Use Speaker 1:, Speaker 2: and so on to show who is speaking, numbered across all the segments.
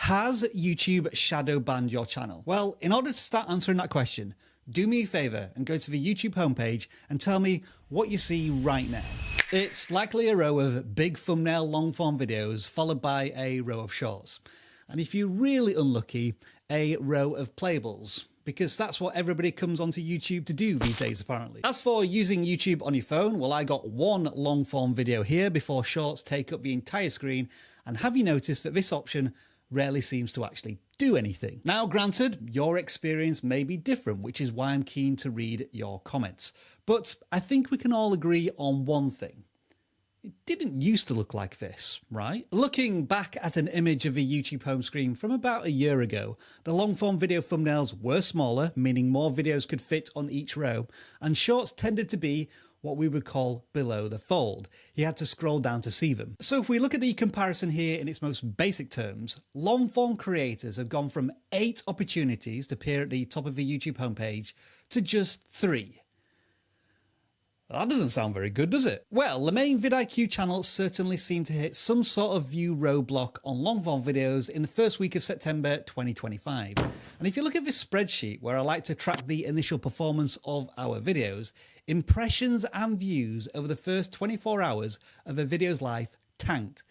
Speaker 1: Has YouTube shadow banned your channel? Well, in order to start answering that question, do me a favor and go to the YouTube homepage and tell me what you see right now. It's likely a row of big thumbnail long form videos followed by a row of shorts. And if you're really unlucky, a row of playables, because that's what everybody comes onto YouTube to do these days apparently. As for using YouTube on your phone, well, I got one long form video here before shorts take up the entire screen. And have you noticed that this option rarely seems to actually do anything? Now, granted, your experience may be different, which is why I'm keen to read your comments. But I think we can all agree on one thing. It didn't used to look like this, right? Looking back at an image of the YouTube home screen from about a year ago, the long-form video thumbnails were smaller, meaning more videos could fit on each row, and shorts tended to be what we would call below the fold. You had to scroll down to see them. So if we look at the comparison here in its most basic terms, long-form creators have gone from 8 opportunities to appear at the top of the YouTube homepage to just 3. That doesn't sound very good, does it? Well, the main vidIQ channel certainly seemed to hit some sort of view roadblock on long-form videos in the first week of September 2025. And if you look at this spreadsheet where I like to track the initial performance of our videos, impressions and views over the first 24 hours of a video's life tanked.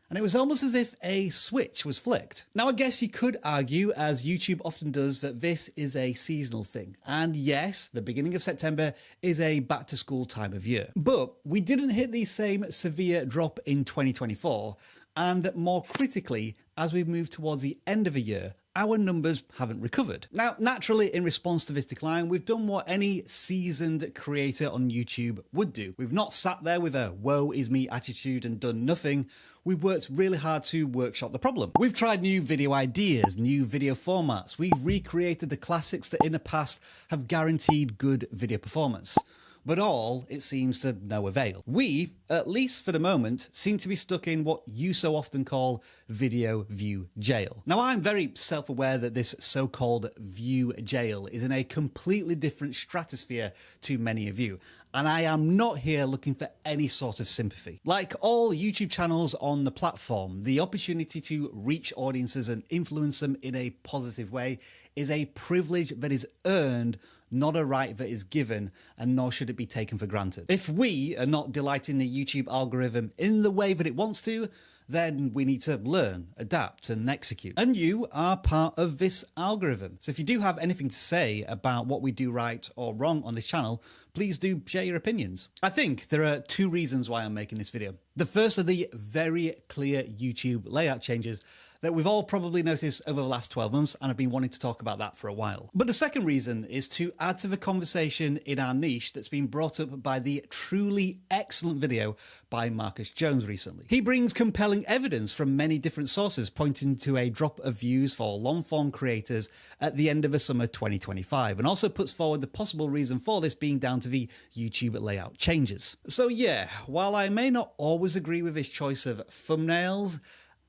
Speaker 1: And it was almost as if a switch was flicked. Now, I guess you could argue, as YouTube often does, that this is a seasonal thing. And yes, the beginning of September is a back to school time of year. But we didn't hit the same severe drop in 2024. And more critically, as we move towards the end of the year, our numbers haven't recovered. Now, naturally, in response to this decline, we've done what any seasoned creator on YouTube would do. We've not sat there with a woe is me attitude and done nothing. We've worked really hard to workshop the problem. We've tried new video ideas, new video formats. We've recreated the classics that in the past have guaranteed good video performance. But all, it seems, to no avail. We, at least for the moment, seem to be stuck in what you so often call video view jail. Now, I'm very self-aware that this so-called view jail is in a completely different stratosphere to many of you, and I am not here looking for any sort of sympathy. Like all YouTube channels on the platform, the opportunity to reach audiences and influence them in a positive way is a privilege that is earned, not a right that is given, and nor should it be taken for granted. If we are not delighting the YouTube algorithm in the way that it wants to, then we need to learn, adapt, and execute. And you are part of this algorithm. So if you do have anything to say about what we do right or wrong on this channel, please do share your opinions. I think there are 2 reasons why I'm making this video. The first are the very clear YouTube layout changes that we've all probably noticed over the last 12 months, and I've been wanting to talk about that for a while. But the second reason is to add to the conversation in our niche that's been brought up by the truly excellent video by Marcus Jones recently. He brings compelling evidence from many different sources pointing to a drop of views for long-form creators at the end of the summer 2025, and also puts forward the possible reason for this being down to the YouTube layout changes. So yeah, while I may not always agree with his choice of thumbnails,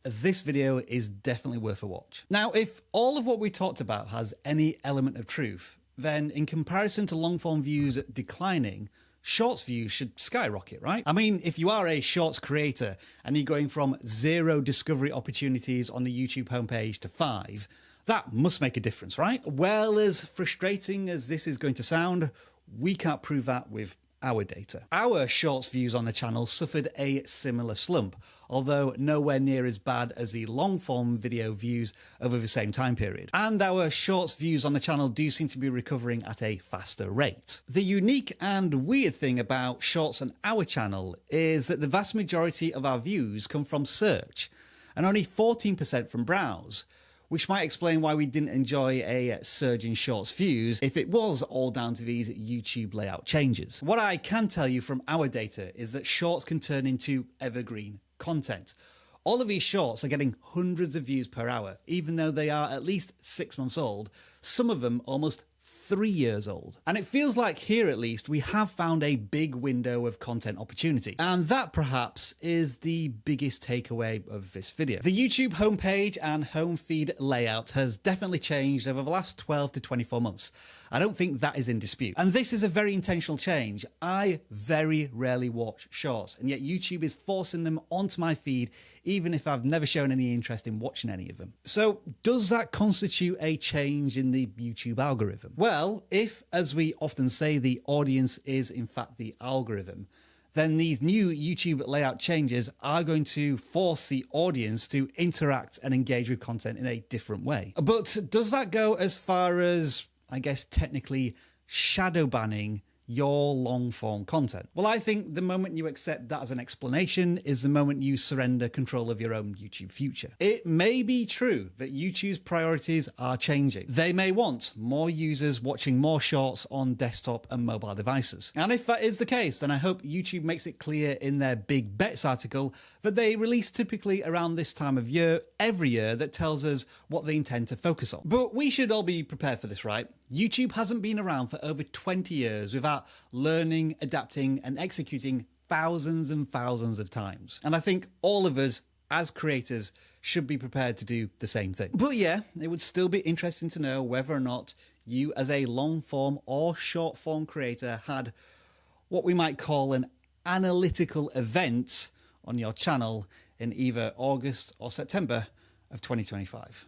Speaker 1: this video is definitely worth a watch. Now, if all of what we talked about has any element of truth, then in comparison to long-form views declining, shorts views should skyrocket, right? I mean, if you are a shorts creator and you're going from 0 discovery opportunities on the YouTube homepage to 5, that must make a difference, right? Well, as frustrating as this is going to sound, we can't prove that with our data. Our shorts views on the channel suffered a similar slump, although nowhere near as bad as the long form video views over the same time period. And our shorts views on the channel do seem to be recovering at a faster rate. The unique and weird thing about shorts on our channel is that the vast majority of our views come from search and only 14% from browse, which might explain why we didn't enjoy a surge in shorts views if it was all down to these YouTube layout changes. What I can tell you from our data is that shorts can turn into evergreen content. All of these shorts are getting hundreds of views per hour, even though they are at least 6 months old, some of them almost 3 years old. And it feels like here at least we have found a big window of content opportunity. And that perhaps is the biggest takeaway of this video. The YouTube homepage and home feed layout has definitely changed over the last 12 to 24 months. I don't think that is in dispute. And this is a very intentional change. I very rarely watch shorts, and yet YouTube is forcing them onto my feed even if I've never shown any interest in watching any of them. So does that constitute a change in the YouTube algorithm? Well, if, as we often say, the audience is in fact the algorithm, then these new YouTube layout changes are going to force the audience to interact and engage with content in a different way. But does that go as far as, I guess, technically shadow banning your long form content? Well, I think the moment you accept that as an explanation is the moment you surrender control of your own YouTube future. It may be true that YouTube's priorities are changing. They may want more users watching more shorts on desktop and mobile devices. And if that is the case, then I hope YouTube makes it clear in their Big Bets article that they release typically around this time of year, every year, that tells us what they intend to focus on. But we should all be prepared for this, right? YouTube hasn't been around for over 20 years without learning, adapting, and executing thousands and thousands of times. And I think all of us, as creators, should be prepared to do the same thing. But yeah, it would still be interesting to know whether or not you, as a long-form or short-form creator, had what we might call an analytical event on your channel in either August or September of 2025.